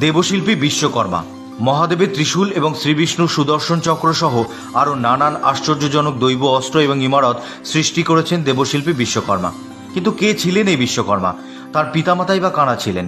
দেবশিল্পী বিশ্বকর্মা মহাদেবের ত্রিশূল এবং শ্রীবিষ্ণুর সুদর্শন চক্র সহ আরও নানান আশ্চর্যজনক দৈব অস্ত্র এবং ইমারত সৃষ্টি করেছেন দেবশিল্পী বিশ্বকর্মা। কিন্তু কে ছিলেন এই বিশ্বকর্মা? তার পিতামাতাই বা কারা ছিলেন?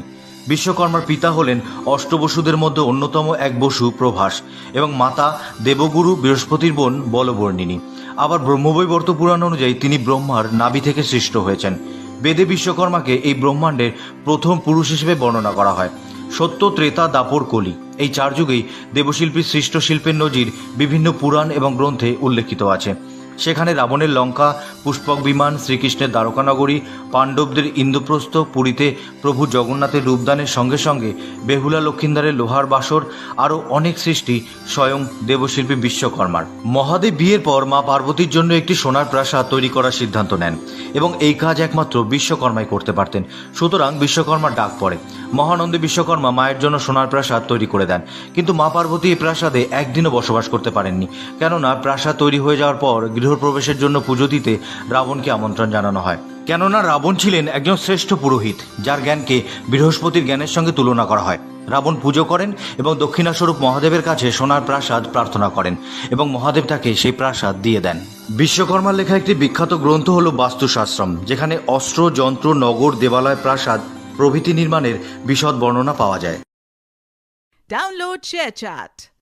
বিশ্বকর্মার পিতা হলেন অষ্টবসুদের মধ্যে অন্যতম এক বসু প্রভাস এবং মাতা দেবগুরু বৃহস্পতির বোন বলবর্ণিনী। আবার ব্রহ্মবৈবর্ত পুরাণ অনুযায়ী তিনি ব্রহ্মার নাভি থেকে সৃষ্ট হয়েছেন। বেদে বিশ্বকর্মাকে এই ব্রহ্মাণ্ডের প্রথম পুরুষ হিসেবে বর্ণনা করা হয়। সত্য, ত্রেতা, দাপর, কলি এই চার যুগেই দেবশিল্পীর সৃষ্ট শিল্পের নজির বিভিন্ন পুরাণ এবং গ্রন্থে উল্লেখিত আছে। সেখানে রাবণের লঙ্কা, পুষ্পক বিমান, শ্রীকৃষ্ণের দ্বারকানগরী, পাণ্ডবদের ইন্দ্রপ্রস্থ, পুরীতে প্রভু জগন্নাথের রূপদানের সঙ্গে সঙ্গে বেহুলা লক্ষিন্দারের লোহার বাসর, আরও অনেক সৃষ্টি স্বয়ং দেবশিল্পী বিশ্বকর্মার। মহাদেব বিয়ের পর মা পার্বতীর জন্য একটি সোনার প্রাসাদ তৈরি করার সিদ্ধান্ত নেন এবং এই কাজ একমাত্র বিশ্বকর্মাই করতে পারতেন। সুতরাং বিশ্বকর্মার ডাক পড়ে। মহানন্দে বিশ্বকর্মা মায়ের জন্য সোনার প্রাসাদ তৈরি করে দেন। কিন্তু মা পার্বতী এই প্রাসাদে একদিনও বসবাস করতে পারেননি, কেননা প্রাসাদ তৈরি হয়ে যাওয়ার পর গৃহপ্রবেশের জন্য পুজো দিতে রাবণকে আমন্ত্রণ জানানো হয়। কেননা রাবণ ছিলেন একজন শ্রেষ্ঠ পুরোহিত, যার জ্ঞানকে বৃহস্পতির জ্ঞানের সঙ্গে তুলনা করা হয়। রাবণ পুজো করেন এবং দক্ষিণাস্বরূপ মহাদেবের কাছে সোনার প্রাসাদ প্রার্থনা করেন এবং মহাদেব তাকে সেই প্রাসাদ দিয়ে দেন। বিশ্বকর্মার লেখা একটি বিখ্যাত গ্রন্থ হল বাস্তুশাস্ত্রম, যেখানে অস্ত্র, যন্ত্র, নগর, দেবালয়, প্রাসাদ প্রভৃতি নির্মাণের বিশদ বর্ণনা পাওয়া যায়। Download ShareChat.